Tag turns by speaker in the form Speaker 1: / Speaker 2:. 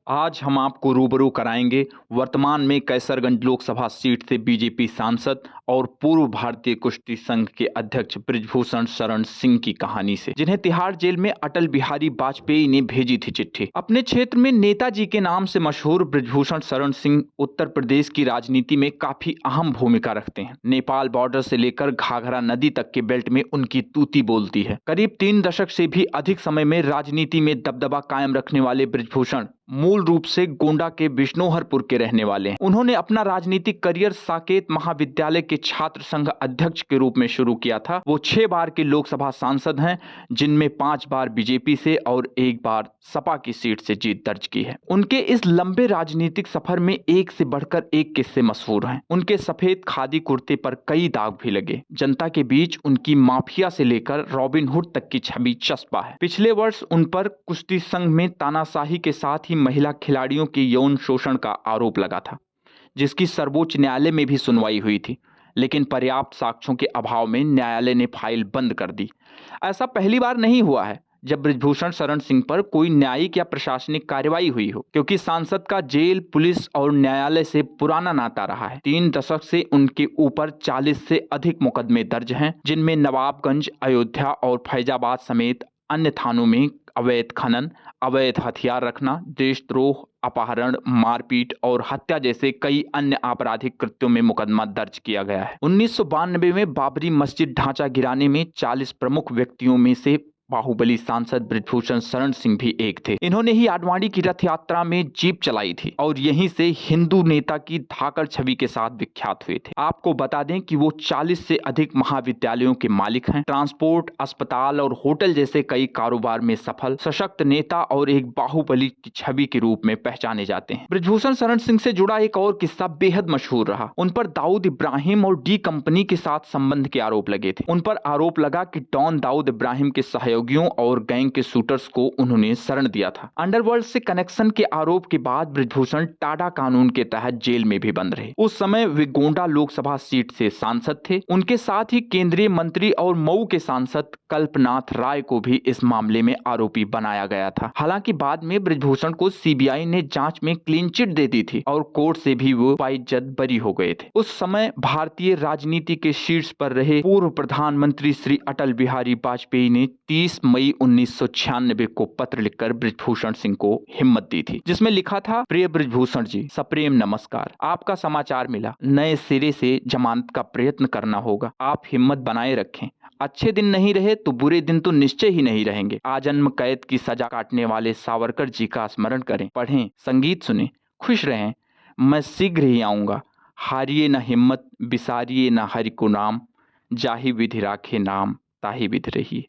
Speaker 1: आज हम आपको रूबरू कराएंगे वर्तमान में कैसरगंज लोकसभा सीट से बीजेपी सांसद और पूर्व भारतीय कुश्ती संघ के अध्यक्ष बृजभूषण शरण सिंह की कहानी से, जिन्हें तिहाड़ जेल में अटल बिहारी वाजपेयी ने भेजी थी चिट्ठी। अपने क्षेत्र में नेताजी के नाम से मशहूर बृजभूषण शरण सिंह उत्तर प्रदेश की राजनीति में काफी अहम भूमिका रखते हैं। नेपाल बॉर्डर से लेकर घाघरा नदी तक के बेल्ट में उनकी तूती बोलती है। करीब 3 दशक से भी अधिक समय में राजनीति में दबदबा कायम रखने वाले बृजभूषण मूल रूप से गोंडा के बिश्नोहरपुर के रहने वाले हैं। उन्होंने अपना राजनीतिक करियर साकेत महाविद्यालय के छात्र संघ अध्यक्ष के रूप में शुरू किया था। वो 6 बार के लोकसभा सांसद हैं, जिनमें 5 बार बीजेपी से और 1 बार सपा की सीट से जीत दर्ज की है। उनके इस लंबे राजनीतिक सफर में एक से बढ़कर एक किस्से मशहूर हैं। उनके सफेद खादी कुर्ते पर कई दाग भी लगे। जनता के बीच उनकी माफिया से लेकर रॉबिन हुड तक की छवि चस्पा है। पिछले वर्ष उन पर कुश्ती संघ में तानाशाही के साथ ही महिला खिलाड़ियों के यौन शोषण का आरोप लगा था, जिसकी सर्वोच्च न्यायालय में भी सुनवाई हुई थी, लेकिन पर्याप्त साक्ष्यों के अभाव में न्यायालय ने फाइल बंद कर दी। ऐसा पहली बार नहीं हुआ है जब बृजभूषण शरण सिंह पर कोई न्यायिक या प्रशासनिक कार्रवाई हुई हो, क्योंकि सांसद का जेल, पुलिस और न्यायालय से पुराना नाता रहा है। 3 दशक से उनके ऊपर 40 से अधिक मुकदमे दर्ज हैं, जिनमें नवाबगंज, अयोध्या और फैजाबाद समेत अन्य थानों में अवैध खनन, अवैध हथियार रखना, देशद्रोह, अपहरण, मारपीट और हत्या जैसे कई अन्य आपराधिक कृत्यों में मुकदमा दर्ज किया गया है। 1992 में बाबरी मस्जिद ढांचा गिराने में 40 प्रमुख व्यक्तियों में से बाहुबली सांसद बृजभूषण शरण सिंह भी एक थे। इन्होंने ही आडवाणी की रथ यात्रा में जीप चलाई थी और यहीं से हिंदू नेता की धाकड़ छवि के साथ विख्यात हुए थे। आपको बता दें कि वो 40 से अधिक महाविद्यालयों के मालिक हैं। ट्रांसपोर्ट, अस्पताल और होटल जैसे कई कारोबार में सफल, सशक्त नेता और एक बाहुबली की छवि के रूप में पहचाने जाते हैं। बृजभूषण शरण सिंह से जुड़ा एक और किस्सा बेहद मशहूर रहा। उन पर दाऊद इब्राहिम और डी कंपनी के साथ संबंध के आरोप लगे थे। उन पर आरोप लगा कि डॉन दाऊद इब्राहिम के सहयोगियों और गैंग के शूटर्स को उन्होंने शरण दिया था। अंडरवर्ल्ड से कनेक्शन के आरोप के बाद बृजभूषण टाडा कानून के तहत जेल में भी बंद रहे। उस समय वे गोंडा लोकसभा सीट से सांसद थे। उनके साथ ही केंद्रीय मंत्री और मऊ के सांसद कल्पनाथ राय को भी इस मामले में आरोपी बनाया गया था। हालांकि बाद में बृजभूषण को सीबीआई ने जांच में क्लीन चिट दे दी थी और कोर्ट से भी वो बाइज्जत बरी हो गए थे। उस समय भारतीय राजनीति के शीर्ष पर रहे पूर्व प्रधानमंत्री श्री अटल बिहारी वाजपेयी ने 30 मई 1996 को पत्र लिखकर बृजभूषण सिंह को हिम्मत दी थी, जिसमें लिखा था, प्रिय बृजभूषण जी, सप्रेम नमस्कार। आपका समाचार मिला। नए सिरे से जमानत का प्रयत्न करना होगा। आप हिम्मत बनाए रखें। अच्छे दिन नहीं रहे तो बुरे दिन तो निश्चय ही नहीं रहेंगे। आजन्म कैद की सजा काटने वाले सावरकर जी का स्मरण करें, पढ़ें, संगीत सुनें, खुश रहें। मैं शीघ्र ही आऊंगा। हारिए न हिम्मत, बिसारिए न हरि को नाम, जाहि विधि राखे नाम, ताहि विधि रहिए।